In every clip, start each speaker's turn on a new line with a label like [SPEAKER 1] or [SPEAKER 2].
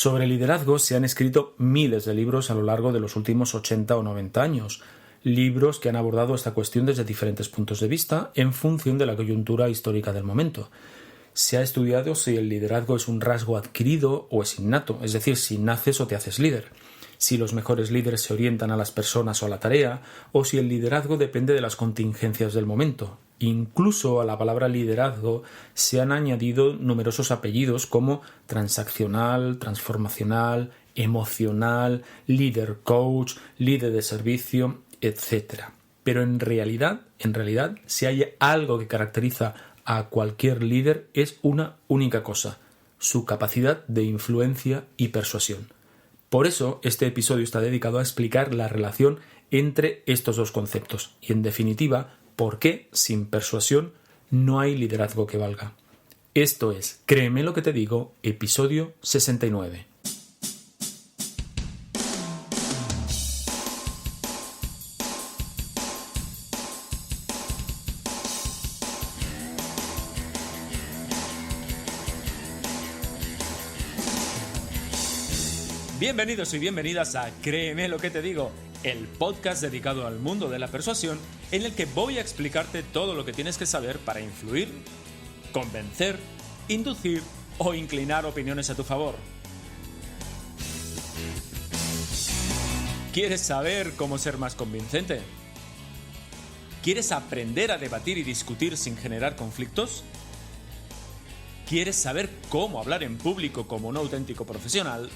[SPEAKER 1] Sobre liderazgo se han escrito miles de libros a lo largo de los últimos 80 o 90 años, libros que han abordado esta cuestión desde diferentes puntos de vista en función de la coyuntura histórica del momento. Se ha estudiado si el liderazgo es un rasgo adquirido o es innato, es decir, si naces o te haces líder, si los mejores líderes se orientan a las personas o a la tarea, o si el liderazgo depende de las contingencias del momento. Incluso a la palabra liderazgo se han añadido numerosos apellidos como transaccional, transformacional, emocional, líder coach, líder de servicio, etc. Pero en realidad, si hay algo que caracteriza a cualquier líder es una única cosa: su capacidad de influencia y persuasión. Por eso este episodio está dedicado a explicar la relación entre estos dos conceptos y, en definitiva, por qué sin persuasión no hay liderazgo que valga. Esto es Créeme lo que te digo, episodio 69. Bienvenidos y bienvenidas a Créeme lo que te digo, el podcast dedicado al mundo de la persuasión en el que voy a explicarte todo lo que tienes que saber para influir, convencer, inducir o inclinar opiniones a tu favor. ¿Quieres saber cómo ser más convincente? ¿Quieres aprender a debatir y discutir sin generar conflictos? ¿Quieres saber cómo hablar en público como un auténtico profesional?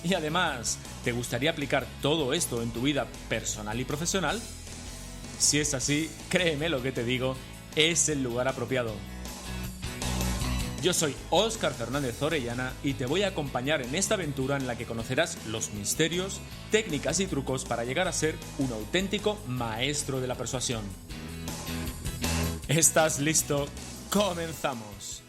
[SPEAKER 1] Y además, ¿te gustaría aplicar todo esto en tu vida personal y profesional? Si es así, créeme lo que te digo, es el lugar apropiado. Yo soy Óscar Fernández Orellana y te voy a acompañar en esta aventura en la que conocerás los misterios, técnicas y trucos para llegar a ser un auténtico maestro de la persuasión. ¿Estás listo? ¡Comenzamos!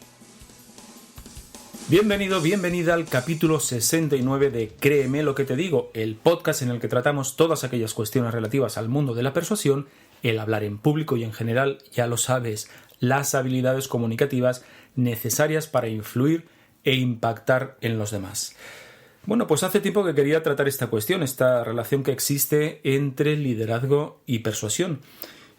[SPEAKER 1] Bienvenido, bienvenida al capítulo 69 de Créeme lo que te digo, el podcast en el que tratamos todas aquellas cuestiones relativas al mundo de la persuasión, el hablar en público y en general, ya lo sabes, las habilidades comunicativas necesarias para influir e impactar en los demás. Bueno, pues hace tiempo que quería tratar esta cuestión, esta relación que existe entre liderazgo y persuasión.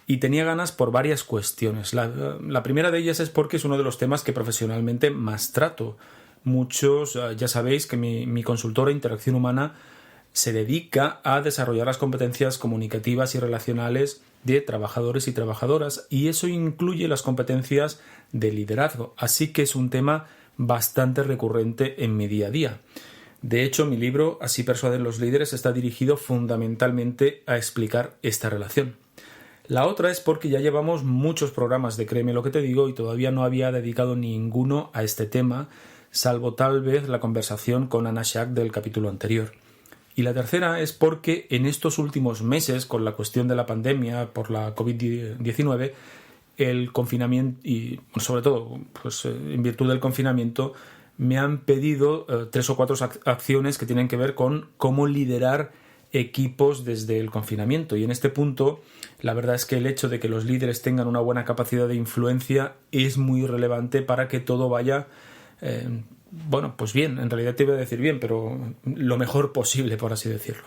[SPEAKER 1] Y tenía ganas por varias cuestiones. La primera de ellas es porque es uno de los temas que profesionalmente más trato. Muchos, ya sabéis que mi consultora Interacción Humana se dedica a desarrollar las competencias comunicativas y relacionales de trabajadores y trabajadoras, y eso incluye las competencias de liderazgo. Así que es un tema bastante recurrente en mi día a día. De hecho, mi libro Así persuaden los líderes está dirigido fundamentalmente a explicar esta relación. La otra es porque ya llevamos muchos programas de Créeme lo que te digo y todavía no había dedicado ninguno a este tema, salvo tal vez la conversación con Anna Shack del capítulo anterior. Y la tercera es porque en estos últimos meses, con la cuestión de la pandemia por la COVID-19, el confinamiento y sobre todo pues, en virtud del confinamiento, me han pedido 3 o 4 acciones que tienen que ver con cómo liderar equipos desde el confinamiento. Y en este punto, la verdad es que el hecho de que los líderes tengan una buena capacidad de influencia es muy relevante para que todo vaya, pues bien, en realidad te iba a decir bien, pero lo mejor posible, por así decirlo.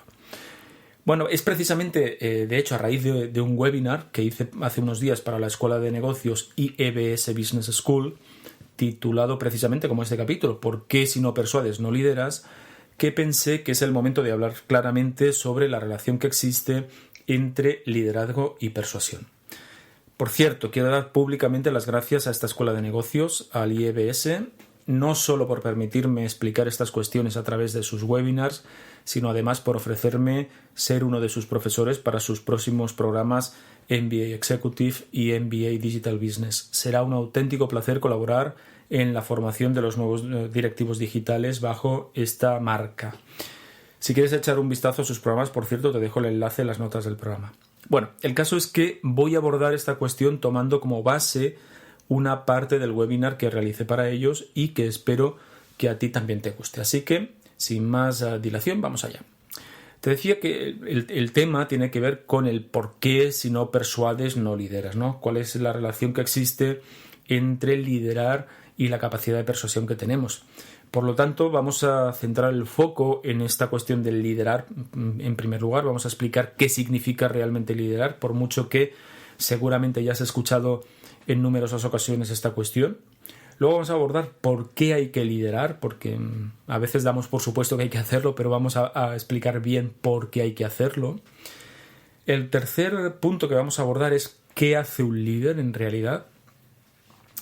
[SPEAKER 1] Bueno, es precisamente, de hecho, a raíz de un webinar que hice hace unos días para la Escuela de Negocios y EBS Business School, titulado precisamente como este capítulo, ¿por qué si no persuades no lideras?, que pensé que es el momento de hablar claramente sobre la relación que existe entre liderazgo y persuasión. Por cierto, quiero dar públicamente las gracias a esta Escuela de Negocios, al IEBS, no solo por permitirme explicar estas cuestiones a través de sus webinars, sino además por ofrecerme ser uno de sus profesores para sus próximos programas MBA Executive y MBA Digital Business. Será un auténtico placer colaborar en la formación de los nuevos directivos digitales bajo esta marca. Si quieres echar un vistazo a sus programas, por cierto, te dejo el enlace en las notas del programa. Bueno, el caso es que voy a abordar esta cuestión tomando como base una parte del webinar que realicé para ellos y que espero que a ti también te guste. Así que, sin más dilación, vamos allá. Te decía que el tema tiene que ver con el por qué si no persuades no lideras, ¿no? ¿Cuál es la relación que existe entre liderar y la capacidad de persuasión que tenemos? Por lo tanto, vamos a centrar el foco en esta cuestión del liderar. En primer lugar, vamos a explicar qué significa realmente liderar, por mucho que seguramente ya has escuchado en numerosas ocasiones esta cuestión. Luego vamos a abordar por qué hay que liderar, porque a veces damos por supuesto que hay que hacerlo, pero vamos a explicar bien por qué hay que hacerlo. El tercer punto que vamos a abordar es qué hace un líder en realidad.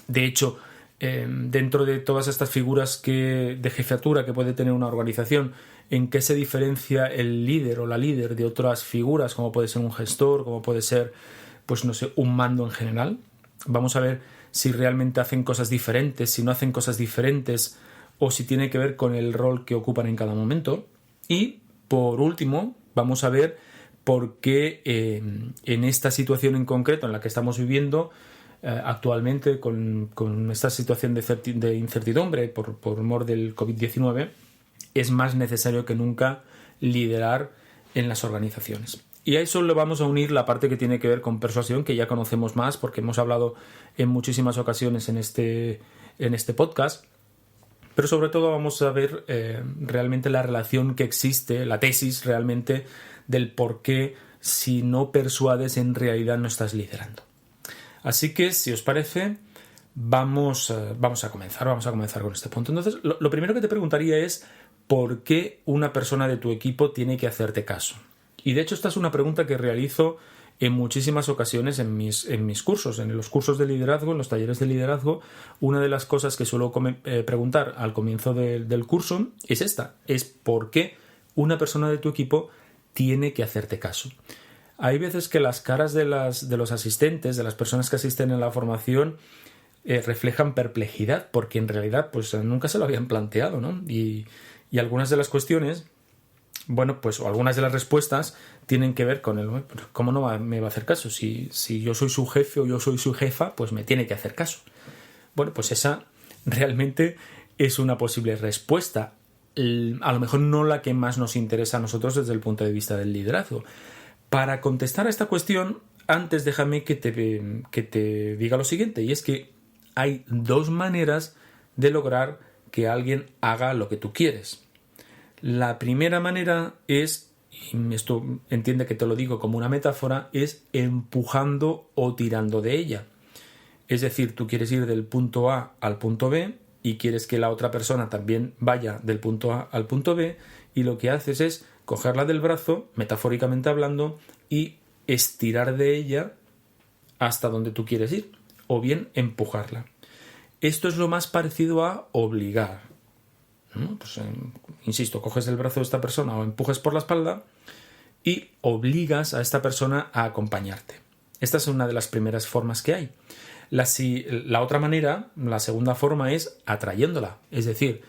[SPEAKER 1] De hecho, dentro de todas estas figuras de jefatura que puede tener una organización, ¿en qué se diferencia el líder o la líder de otras figuras, como puede ser un gestor, como puede ser, pues no sé, un mando en general? Vamos a ver si realmente hacen cosas diferentes, si no hacen cosas diferentes, o si tiene que ver con el rol que ocupan en cada momento. Y, por último, vamos a ver por qué en esta situación en concreto en la que estamos viviendo actualmente, con esta situación de incertidumbre por mor del COVID-19, es más necesario que nunca liderar en las organizaciones. Y a eso le vamos a unir la parte que tiene que ver con persuasión, que ya conocemos más porque hemos hablado en muchísimas ocasiones en este podcast. Pero sobre todo vamos a ver realmente la relación que existe, la tesis realmente del por qué, si no persuades, en realidad no estás liderando. Así que, si os parece, vamos a comenzar con este punto. Entonces, lo primero que te preguntaría es ¿por qué una persona de tu equipo tiene que hacerte caso? Y de hecho esta es una pregunta que realizo en muchísimas ocasiones en mis cursos, en los cursos de liderazgo, en los talleres de liderazgo. Una de las cosas que suelo preguntar al comienzo del curso es esta, es ¿por qué una persona de tu equipo tiene que hacerte caso? Hay veces que las caras de los asistentes, de las personas que asisten a la formación, reflejan perplejidad, porque en realidad pues nunca se lo habían planteado, ¿no? Y algunas de las cuestiones, bueno, pues o algunas de las respuestas tienen que ver con ¿cómo no me va a hacer caso? Si yo soy su jefe o yo soy su jefa, pues me tiene que hacer caso. Bueno, pues esa realmente es una posible respuesta. A lo mejor no la que más nos interesa a nosotros desde el punto de vista del liderazgo. Para contestar a esta cuestión, antes déjame que te diga lo siguiente, y es que hay dos maneras de lograr que alguien haga lo que tú quieres. La primera manera es, y esto entiende que te lo digo como una metáfora, es empujando o tirando de ella. Es decir, tú quieres ir del punto A al punto B y quieres que la otra persona también vaya del punto A al punto B, y lo que haces es cogerla del brazo, metafóricamente hablando, y estirar de ella hasta donde tú quieres ir, o bien empujarla. Esto es lo más parecido a obligar, ¿no? Pues, insisto, coges el brazo de esta persona o empujas por la espalda y obligas a esta persona a acompañarte. Esta es una de las primeras formas que hay. La otra manera, la segunda forma, es atrayéndola. Es decir,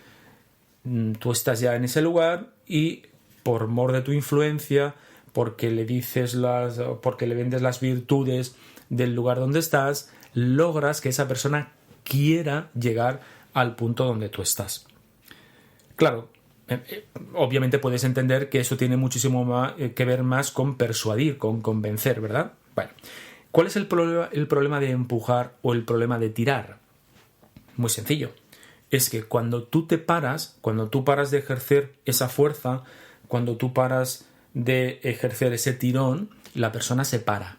[SPEAKER 1] tú estás ya en ese lugar y por mor de tu influencia, porque le vendes las virtudes del lugar donde estás, logras que esa persona quiera llegar al punto donde tú estás. Claro, obviamente puedes entender que eso tiene muchísimo que ver más con persuadir, con convencer, ¿verdad? Bueno, ¿cuál es el problema de empujar o el problema de tirar? Muy sencillo. Es que cuando tú paras de ejercer esa fuerza, cuando tú paras de ejercer ese tirón, la persona se para.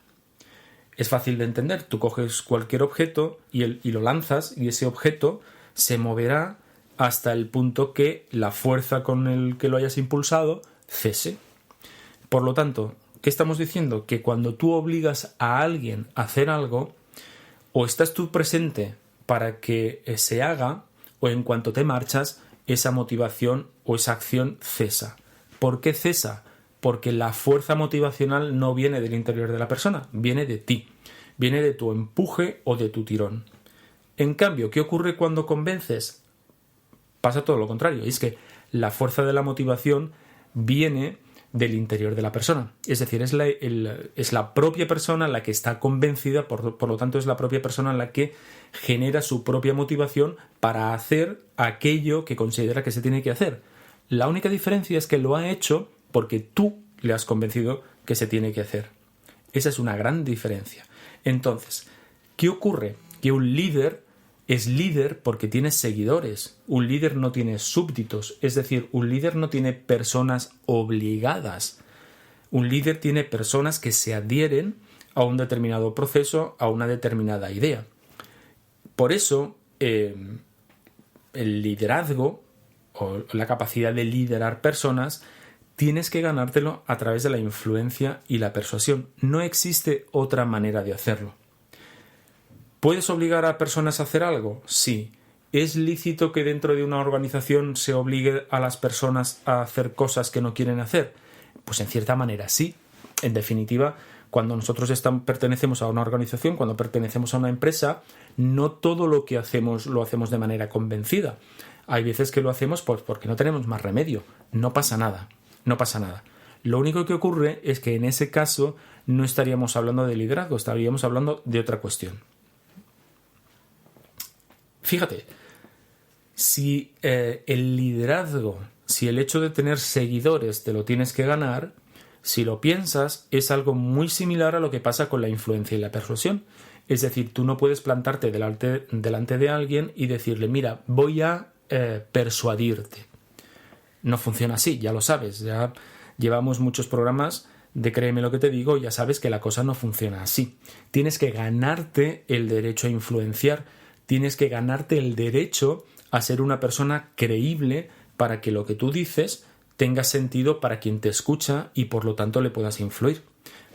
[SPEAKER 1] Es fácil de entender. Tú coges cualquier objeto y lo lanzas, y ese objeto se moverá hasta el punto que la fuerza con el que lo hayas impulsado cese. Por lo tanto, ¿qué estamos diciendo? Que cuando tú obligas a alguien a hacer algo, o estás tú presente para que se haga, o en cuanto te marchas, esa motivación o esa acción cesa. ¿Por qué cesa? Porque la fuerza motivacional no viene del interior de la persona, viene de ti, viene de tu empuje o de tu tirón. En cambio, ¿qué ocurre cuando convences? Pasa todo lo contrario, es que la fuerza de la motivación viene del interior de la persona. Es decir, es la propia persona la que está convencida, por lo tanto es la propia persona la que genera su propia motivación para hacer aquello que considera que se tiene que hacer. La única diferencia es que lo ha hecho porque tú le has convencido que se tiene que hacer. Esa es una gran diferencia. Entonces, ¿qué ocurre? Que un líder Es líder porque tiene seguidores. Un líder no tiene súbditos, es decir, un líder no tiene personas obligadas. Un líder tiene personas que se adhieren a un determinado proceso, a una determinada idea. Por eso, el liderazgo o la capacidad de liderar personas tienes que ganártelo a través de la influencia y la persuasión. No existe otra manera de hacerlo. ¿Puedes obligar a personas a hacer algo? Sí. ¿Es lícito que dentro de una organización se obligue a las personas a hacer cosas que no quieren hacer? Pues en cierta manera sí. En definitiva, cuando nosotros pertenecemos a una organización, cuando pertenecemos a una empresa, no todo lo que hacemos lo hacemos de manera convencida. Hay veces que lo hacemos pues porque no tenemos más remedio. No pasa nada. No pasa nada. Lo único que ocurre es que en ese caso no estaríamos hablando de liderazgo, estaríamos hablando de otra cuestión. Fíjate, si el liderazgo, si el hecho de tener seguidores te lo tienes que ganar, si lo piensas, es algo muy similar a lo que pasa con la influencia y la persuasión. Es decir, tú no puedes plantarte delante de alguien y decirle, mira, voy a persuadirte. No funciona así, ya lo sabes. Ya llevamos muchos programas de Créeme lo que te digo, ya sabes que la cosa no funciona así. Tienes que ganarte el derecho a influenciar, tienes que ganarte el derecho a ser una persona creíble para que lo que tú dices tenga sentido para quien te escucha y por lo tanto le puedas influir.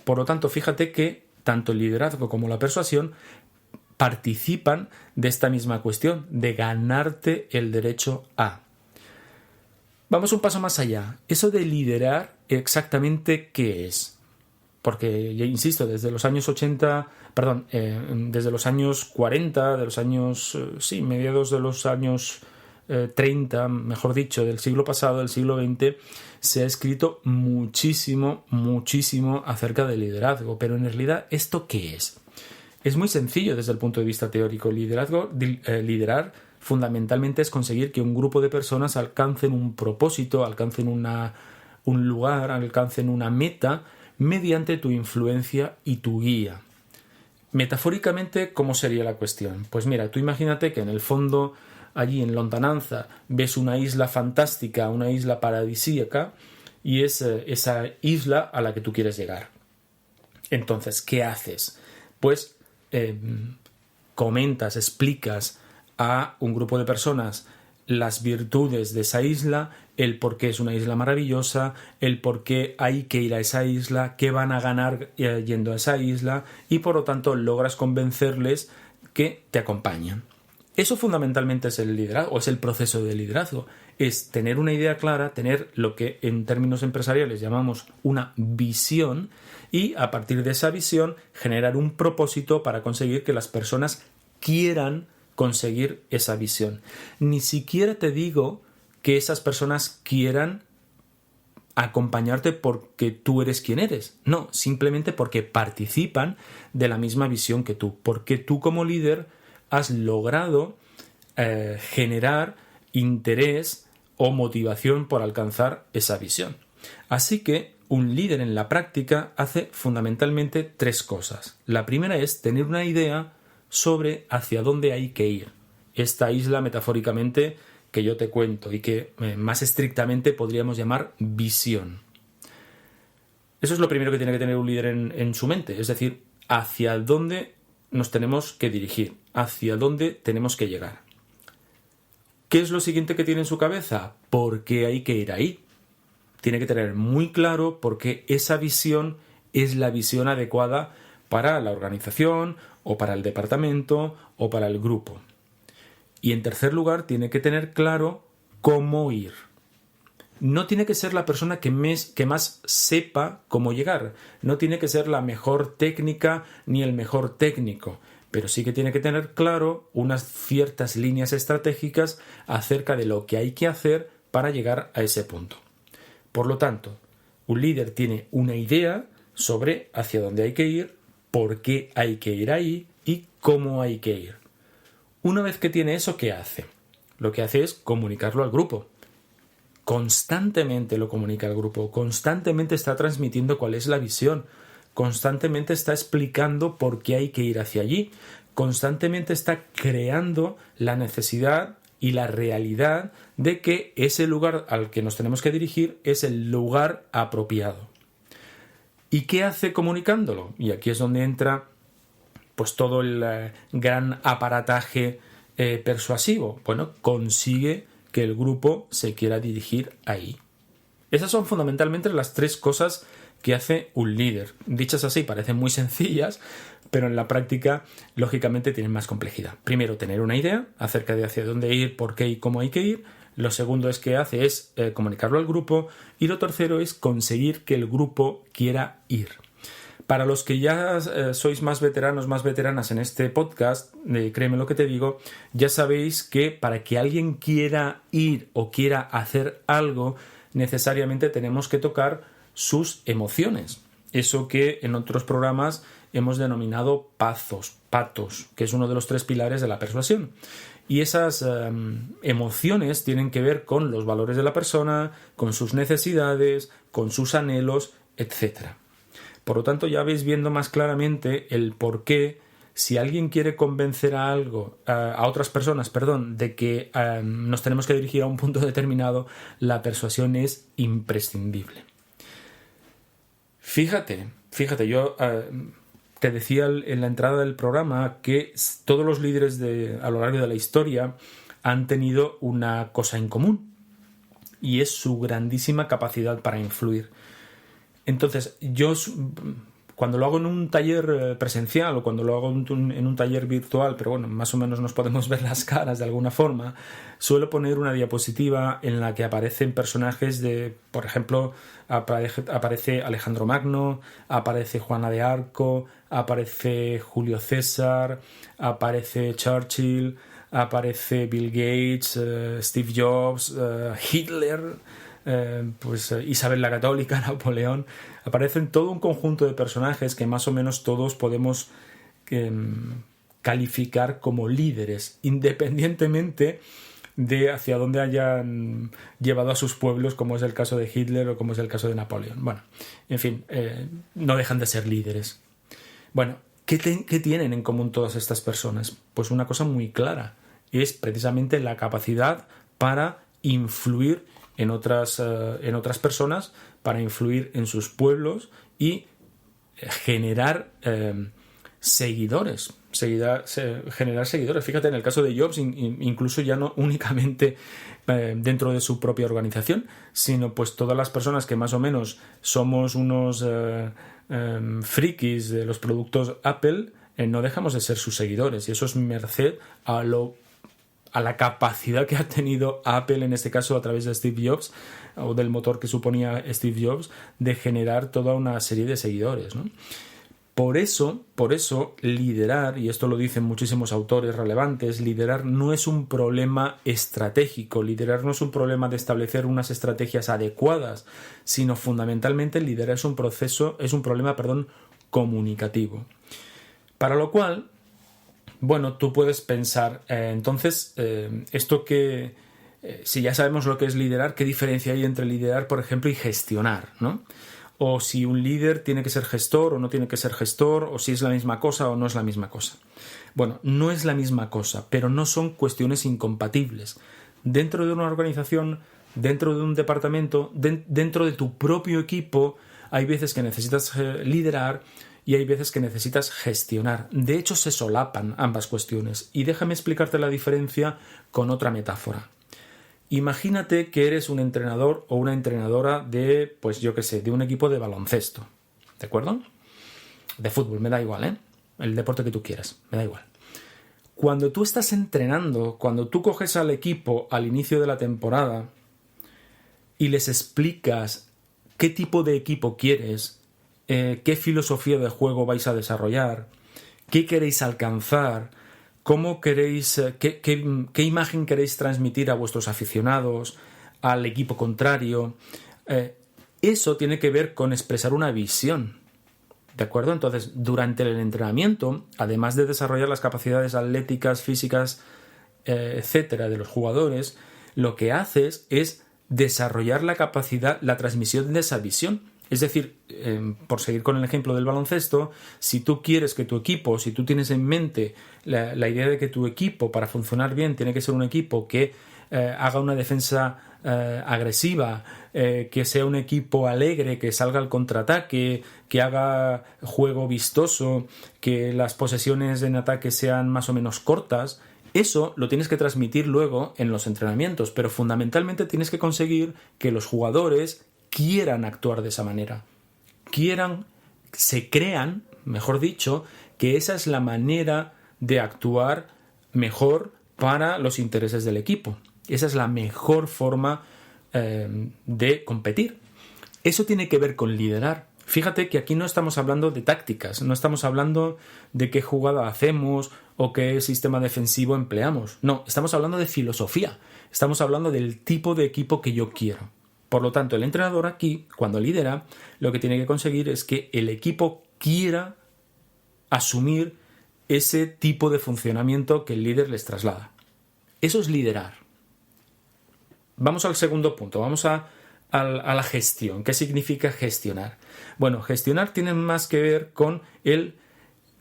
[SPEAKER 1] Por lo tanto, fíjate que tanto el liderazgo como la persuasión participan de esta misma cuestión, de ganarte el derecho a. Vamos un paso más allá. Eso de liderar, ¿exactamente qué es? Porque, ya insisto, desde los años 40, mediados de los años 30, mejor dicho, del siglo pasado, del siglo XX, se ha escrito muchísimo acerca del liderazgo. Pero en realidad, ¿esto qué es? Es muy sencillo desde el punto de vista teórico. Liderar fundamentalmente es conseguir que un grupo de personas alcancen un propósito, alcancen un lugar, alcancen una meta mediante tu influencia y tu guía. Metafóricamente, ¿cómo sería la cuestión? Pues mira, tú imagínate que en el fondo, allí en lontananza, ves una isla fantástica, una isla paradisíaca, y es esa isla a la que tú quieres llegar. Entonces, ¿qué haces? Pues comentas, explicas a un grupo de personas las virtudes de esa isla, el por qué es una isla maravillosa, el por qué hay que ir a esa isla, qué van a ganar yendo a esa isla, y por lo tanto logras convencerles que te acompañan. Eso fundamentalmente es el liderazgo, o es el proceso de liderazgo. Es tener una idea clara, tener lo que en términos empresariales llamamos una visión, y a partir de esa visión generar un propósito para conseguir que las personas quieran conseguir esa visión. Ni siquiera te digo que esas personas quieran acompañarte porque tú eres quien eres. No, simplemente porque participan de la misma visión que tú. Porque tú como líder has logrado generar interés o motivación por alcanzar esa visión. Así que un líder en la práctica hace fundamentalmente tres cosas. La primera es tener una idea sobre hacia dónde hay que ir. Esta isla, metafóricamente, que yo te cuento y que más estrictamente podríamos llamar visión. Eso es lo primero que tiene que tener un líder en su mente, es decir, hacia dónde nos tenemos que dirigir, hacia dónde tenemos que llegar. ¿Qué es lo siguiente que tiene en su cabeza? ¿Por qué hay que ir ahí? Tiene que tener muy claro por qué esa visión es la visión adecuada para la organización o para el departamento o para el grupo. Y en tercer lugar, tiene que tener claro cómo ir. No tiene que ser la persona que más sepa cómo llegar. No tiene que ser la mejor técnica ni el mejor técnico. Pero sí que tiene que tener claro unas ciertas líneas estratégicas acerca de lo que hay que hacer para llegar a ese punto. Por lo tanto, un líder tiene una idea sobre hacia dónde hay que ir, por qué hay que ir ahí y cómo hay que ir. Una vez que tiene eso, ¿qué hace? Lo que hace es comunicarlo al grupo. Constantemente lo comunica al grupo, constantemente está transmitiendo cuál es la visión, constantemente está explicando por qué hay que ir hacia allí, constantemente está creando la necesidad y la realidad de que ese lugar al que nos tenemos que dirigir es el lugar apropiado. ¿Y qué hace comunicándolo? Y aquí es donde entra pues todo el gran aparataje persuasivo. Bueno, consigue que el grupo se quiera dirigir ahí. Esas son fundamentalmente las 3 cosas que hace un líder. Dichas así parecen muy sencillas, pero en la práctica lógicamente tienen más complejidad. Primero, tener una idea acerca de hacia dónde ir, por qué y cómo hay que ir. Lo segundo es que hace es comunicarlo al grupo. Y lo tercero es conseguir que el grupo quiera ir. Para los que ya sois más veteranos, más veteranas en este podcast, créeme lo que te digo, ya sabéis que para que alguien quiera ir o quiera hacer algo, necesariamente tenemos que tocar sus emociones. Eso que en otros programas hemos denominado patos, que es uno de los 3 pilares de la persuasión. Y esas emociones tienen que ver con los valores de la persona, con sus necesidades, con sus anhelos, etc. Por lo tanto, ya vais viendo más claramente el por qué, si alguien quiere convencer a otras personas, de que nos tenemos que dirigir a un punto determinado, la persuasión es imprescindible. Fíjate, yo te decía en la entrada del programa que todos los líderes a lo largo de la historia han tenido una cosa en común, y es su grandísima capacidad para influir. Entonces, yo cuando lo hago en un taller presencial o cuando lo hago en un taller virtual, pero bueno, más o menos nos podemos ver las caras de alguna forma, suelo poner una diapositiva en la que aparecen personajes por ejemplo, aparece Alejandro Magno, aparece Juana de Arco, aparece Julio César, aparece Churchill, aparece Bill Gates, Steve Jobs, Hitler, Isabel la Católica, Napoleón. Aparecen todo un conjunto de personajes que más o menos todos podemos calificar como líderes, independientemente de hacia dónde hayan llevado a sus pueblos, como es el caso de Hitler o como es el caso de Napoleón. Bueno, en fin, no dejan de ser líderes. Bueno, ¿qué tienen en común todas estas personas? Pues una cosa muy clara, es precisamente la capacidad para influir en otras personas, para influir en sus pueblos y generar seguidores. Generar seguidores. Fíjate, en el caso de Jobs, incluso ya no únicamente dentro de su propia organización, sino pues todas las personas que más o menos somos unos frikis de los productos Apple, no dejamos de ser sus seguidores, y eso es merced a la capacidad que ha tenido Apple, en este caso a través de Steve Jobs, o del motor que suponía Steve Jobs, de generar toda una serie de seguidores, ¿no? Por eso, liderar, y esto lo dicen muchísimos autores relevantes, liderar no es un problema estratégico, liderar no es un problema de establecer unas estrategias adecuadas, sino fundamentalmente liderar es un problema comunicativo. Para lo cual, bueno, tú puedes pensar, si ya sabemos lo que es liderar, ¿qué diferencia hay entre liderar, por ejemplo, y gestionar, ¿no? O si un líder tiene que ser gestor o no tiene que ser gestor, o si es la misma cosa o no es la misma cosa. Bueno, no es la misma cosa, pero no son cuestiones incompatibles. Dentro de una organización, dentro de un departamento, dentro de tu propio equipo, hay veces que necesitas liderar y hay veces que necesitas gestionar. De hecho, se solapan ambas cuestiones. Y déjame explicarte la diferencia con otra metáfora. Imagínate que eres un entrenador o una entrenadora de un equipo de baloncesto, ¿de acuerdo? De fútbol, me da igual, el deporte que tú quieras, me da igual. Cuando tú estás entrenando, cuando tú coges al equipo al inicio de la temporada y les explicas qué tipo de equipo quieres, qué filosofía de juego vais a desarrollar, qué queréis alcanzar, ¿cómo queréis, qué imagen queréis transmitir a vuestros aficionados, al equipo contrario? Eso tiene que ver con expresar una visión, ¿de acuerdo? Entonces, durante el entrenamiento, además de desarrollar las capacidades atléticas, físicas, etcétera, de los jugadores, lo que haces es desarrollar la capacidad, la transmisión de esa visión. Es decir, por seguir con el ejemplo del baloncesto, si tú quieres que tu equipo, si tú tienes en mente la idea de que tu equipo, para funcionar bien, tiene que ser un equipo que haga una defensa agresiva, que sea un equipo alegre, que salga al contraataque, que haga juego vistoso, que las posesiones en ataque sean más o menos cortas, eso lo tienes que transmitir luego en los entrenamientos, pero fundamentalmente tienes que conseguir que los jugadores quieran actuar de esa manera, se crean, mejor dicho, que esa es la manera de actuar mejor para los intereses del equipo. Esa es la mejor forma de competir. Eso tiene que ver con liderar. Fíjate que aquí no estamos hablando de tácticas, no estamos hablando de qué jugada hacemos o qué sistema defensivo empleamos. No, estamos hablando de filosofía. Estamos hablando del tipo de equipo que yo quiero. Por lo tanto, el entrenador aquí, cuando lidera, lo que tiene que conseguir es que el equipo quiera asumir ese tipo de funcionamiento que el líder les traslada. Eso es liderar. Vamos al segundo punto, vamos a la gestión. ¿Qué significa gestionar? Bueno, gestionar tiene más que ver con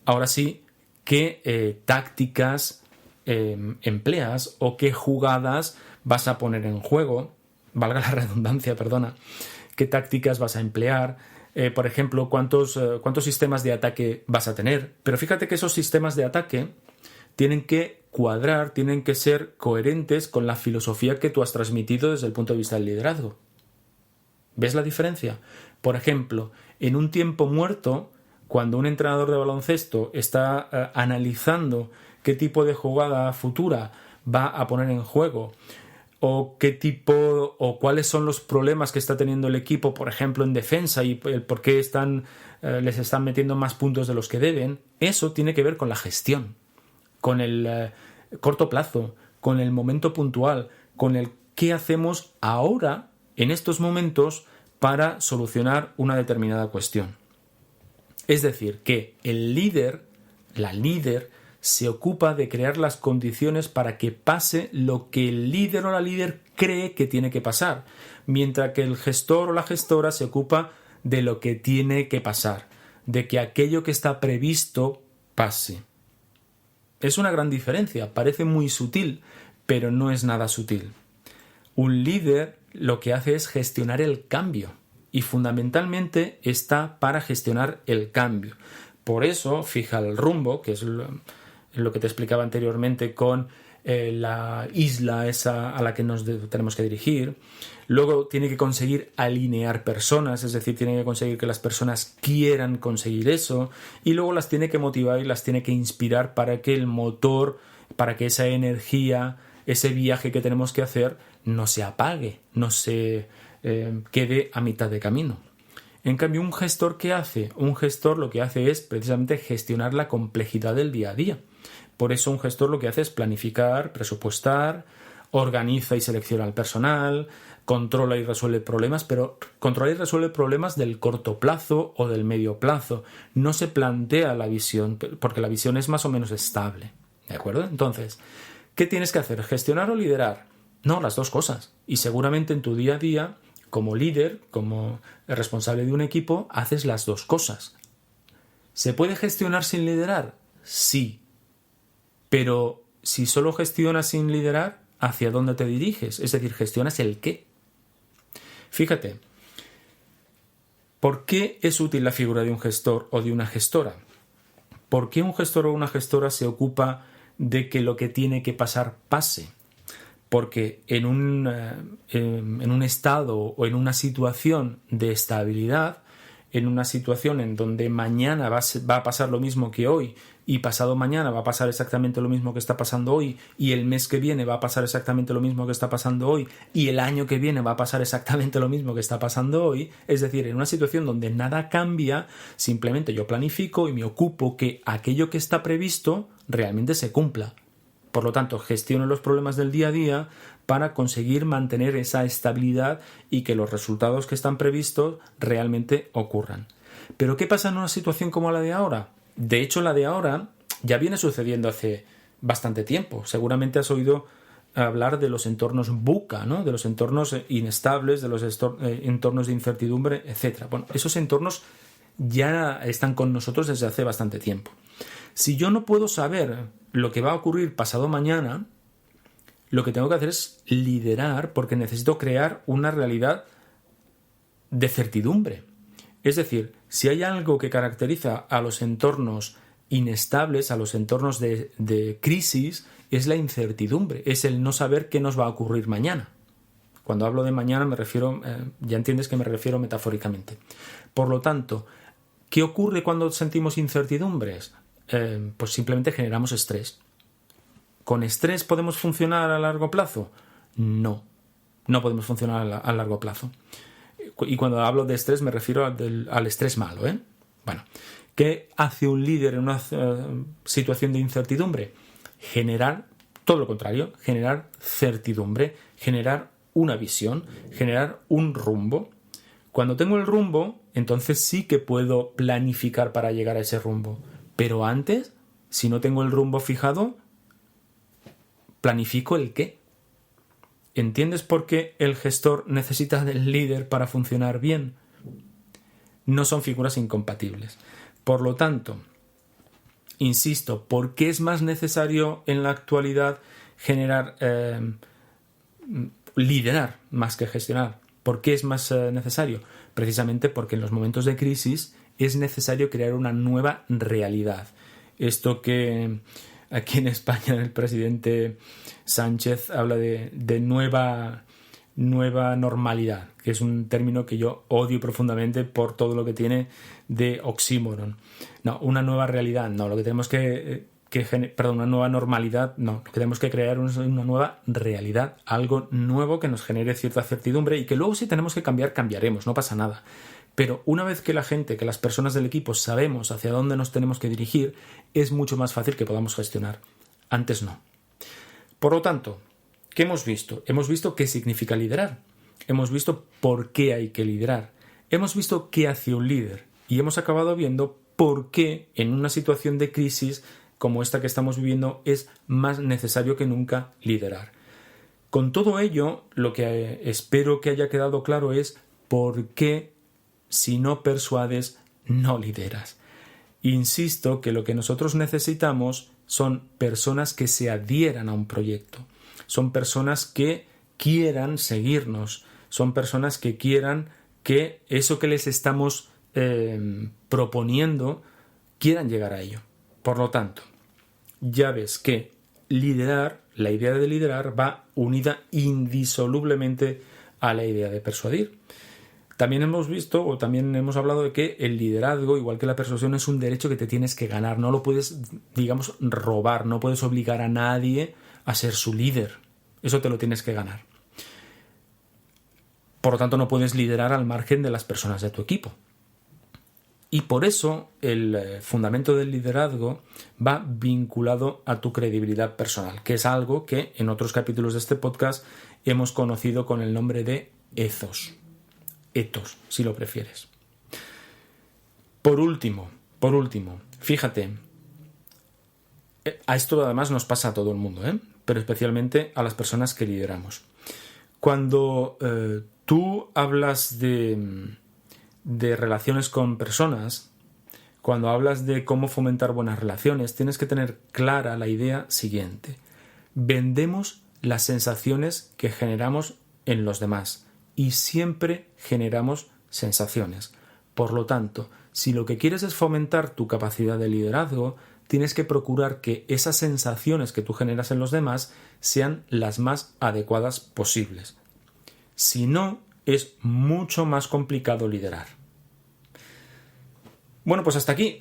[SPEAKER 1] ahora sí, qué tácticas empleas o qué jugadas vas a poner en juego, valga la redundancia, perdona, qué tácticas vas a emplear, por ejemplo, cuántos sistemas de ataque vas a tener. Pero fíjate que esos sistemas de ataque tienen que cuadrar, tienen que ser coherentes con la filosofía que tú has transmitido desde el punto de vista del liderazgo. ¿Ves la diferencia? Por ejemplo, en un tiempo muerto, cuando un entrenador de baloncesto está analizando qué tipo de jugada futura va a poner en juego o qué tipo o cuáles son los problemas que está teniendo el equipo, por ejemplo, en defensa y el por qué les están metiendo más puntos de los que deben, eso tiene que ver con la gestión, con el corto plazo, con el momento puntual, con el qué hacemos ahora, en estos momentos, para solucionar una determinada cuestión. Es decir, que el líder, la líder, se ocupa de crear las condiciones para que pase lo que el líder o la líder cree que tiene que pasar, mientras que el gestor o la gestora se ocupa de lo que tiene que pasar, de que aquello que está previsto pase. Es una gran diferencia, parece muy sutil, pero no es nada sutil. Un líder lo que hace es gestionar el cambio y fundamentalmente está para gestionar el cambio. Por eso fija el rumbo, que es lo que te explicaba anteriormente con la isla esa a la que nos tenemos que dirigir. Luego tiene que conseguir alinear personas, es decir, tiene que conseguir que las personas quieran conseguir eso y luego las tiene que motivar y las tiene que inspirar para que el motor, para que esa energía, ese viaje que tenemos que hacer no se apague, no se quede a mitad de camino. En cambio, un gestor, ¿qué hace? Un gestor lo que hace es precisamente gestionar la complejidad del día a día. Por eso un gestor lo que hace es planificar, presupuestar, organiza y selecciona al personal, controla y resuelve problemas, pero controla y resuelve problemas del corto plazo o del medio plazo. No se plantea la visión, porque la visión es más o menos estable. ¿De acuerdo? Entonces, ¿qué tienes que hacer? ¿Gestionar o liderar? No, las dos cosas. Y seguramente en tu día a día, como líder, como responsable de un equipo, haces las dos cosas. ¿Se puede gestionar sin liderar? Sí. Pero si solo gestionas sin liderar, ¿hacia dónde te diriges? Es decir, gestionas el qué. Fíjate, ¿por qué es útil la figura de un gestor o de una gestora? ¿Por qué un gestor o una gestora se ocupa de que lo que tiene que pasar pase? Porque en un estado o en una situación de estabilidad, en una situación en donde mañana va a pasar lo mismo que hoy y pasado mañana va a pasar exactamente lo mismo que está pasando hoy y el mes que viene va a pasar exactamente lo mismo que está pasando hoy y el año que viene va a pasar exactamente lo mismo que está pasando hoy, es decir, en una situación donde nada cambia, simplemente yo planifico y me ocupo que aquello que está previsto realmente se cumpla. Por lo tanto, gestiono los problemas del día a día para conseguir mantener esa estabilidad y que los resultados que están previstos realmente ocurran. ¿Pero qué pasa en una situación como la de ahora? De hecho, la de ahora ya viene sucediendo hace bastante tiempo. Seguramente has oído hablar de los entornos VUCA, ¿no? De los entornos inestables, de los entornos de incertidumbre, etc. Bueno, esos entornos ya están con nosotros desde hace bastante tiempo. Si yo no puedo saber lo que va a ocurrir pasado mañana, lo que tengo que hacer es liderar, porque necesito crear una realidad de certidumbre. Es decir, si hay algo que caracteriza a los entornos inestables, a los entornos de crisis, es la incertidumbre, es el no saber qué nos va a ocurrir mañana. Cuando hablo de mañana me refiero, ya entiendes que me refiero metafóricamente. Por lo tanto, ¿qué ocurre cuando sentimos incertidumbres? Pues simplemente generamos estrés. ¿Con estrés podemos funcionar a largo plazo? No podemos funcionar a largo plazo. Y cuando hablo de estrés me refiero al estrés malo, ¿eh? Bueno, ¿qué hace un líder en una situación de incertidumbre? Generar todo lo contrario, generar certidumbre, generar una visión, generar un rumbo. Cuando tengo el rumbo, entonces sí que puedo planificar para llegar a ese rumbo. Pero antes, si no tengo el rumbo fijado, planifico el qué. ¿Entiendes por qué el gestor necesita del líder para funcionar bien? No son figuras incompatibles. Por lo tanto, insisto, ¿por qué es más necesario en la actualidad liderar más que gestionar? ¿Por qué es más necesario? Precisamente porque en los momentos de crisis es necesario crear una nueva realidad. Esto que aquí en España el presidente Sánchez habla de nueva normalidad, que es un término que yo odio profundamente por todo lo que tiene de oxímoron. No, una nueva realidad, no, lo que tenemos una nueva normalidad, no, lo que tenemos que crear es una nueva realidad, algo nuevo que nos genere cierta certidumbre y que luego si tenemos que cambiar, cambiaremos, no pasa nada. Pero una vez que que las personas del equipo sabemos hacia dónde nos tenemos que dirigir, es mucho más fácil que podamos gestionar. Antes no. Por lo tanto, ¿qué hemos visto? Hemos visto qué significa liderar. Hemos visto por qué hay que liderar. Hemos visto qué hace un líder. Y hemos acabado viendo por qué en una situación de crisis como esta que estamos viviendo es más necesario que nunca liderar. Con todo ello, lo que espero que haya quedado claro es por qué, si no persuades, no lideras. Insisto que lo que nosotros necesitamos son personas que se adhieran a un proyecto. Son personas que quieran seguirnos. Son personas que quieran que eso que les estamos proponiendo quieran llegar a ello. Por lo tanto, ya ves que liderar, la idea de liderar va unida indisolublemente a la idea de persuadir. También hemos hablado de que el liderazgo, igual que la persuasión, es un derecho que te tienes que ganar. No lo puedes, robar. No puedes obligar a nadie a ser su líder. Eso te lo tienes que ganar. Por lo tanto, no puedes liderar al margen de las personas de tu equipo. Y por eso el fundamento del liderazgo va vinculado a tu credibilidad personal, que es algo que en otros capítulos de este podcast hemos conocido con el nombre de ethos, si lo prefieres. Por último, fíjate, a esto además nos pasa a todo el mundo, pero especialmente a las personas que lideramos. Cuando tú hablas de relaciones con personas, cuando hablas de cómo fomentar buenas relaciones, tienes que tener clara la idea siguiente. Vendemos las sensaciones que generamos en los demás y siempre generamos sensaciones. Por lo tanto, si lo que quieres es fomentar tu capacidad de liderazgo, tienes que procurar que esas sensaciones que tú generas en los demás sean las más adecuadas posibles. Si no, es mucho más complicado liderar. Bueno, pues hasta aquí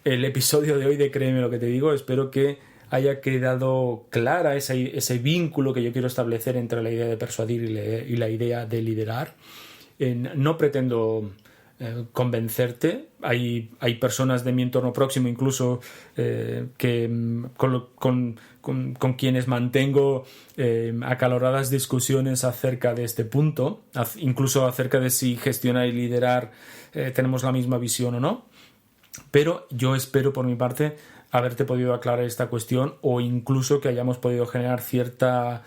[SPEAKER 1] el episodio de hoy de Créeme lo que te digo. Espero que haya quedado clara ese vínculo que yo quiero establecer entre la idea de persuadir y la idea de liderar. No pretendo convencerte. Hay personas de mi entorno próximo incluso con quienes mantengo acaloradas discusiones acerca de este punto, incluso acerca de si gestionar y liderar tenemos la misma visión o no. Pero yo espero por mi parte haberte podido aclarar esta cuestión, o incluso que hayamos podido generar cierta,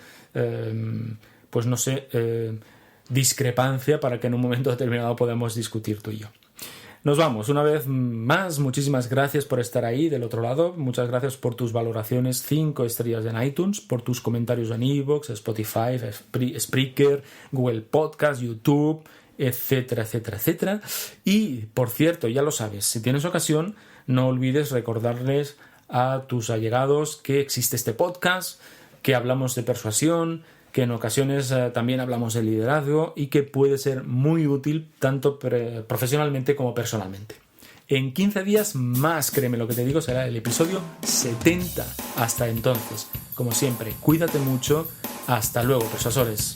[SPEAKER 1] discrepancia para que en un momento determinado podamos discutir tú y yo. Nos vamos. Una vez más, muchísimas gracias por estar ahí del otro lado. Muchas gracias por tus valoraciones 5 estrellas en iTunes, por tus comentarios en iVoox, Spotify, Spreaker, Google Podcast, YouTube, etcétera, etcétera, etcétera. Y, por cierto, ya lo sabes, si tienes ocasión, no olvides recordarles a tus allegados que existe este podcast, que hablamos de persuasión, que en ocasiones también hablamos de liderazgo y que puede ser muy útil tanto profesionalmente como personalmente. En 15 días más, créeme lo que te digo, será el episodio 70. Hasta entonces, como siempre, cuídate mucho. Hasta luego, persuasores.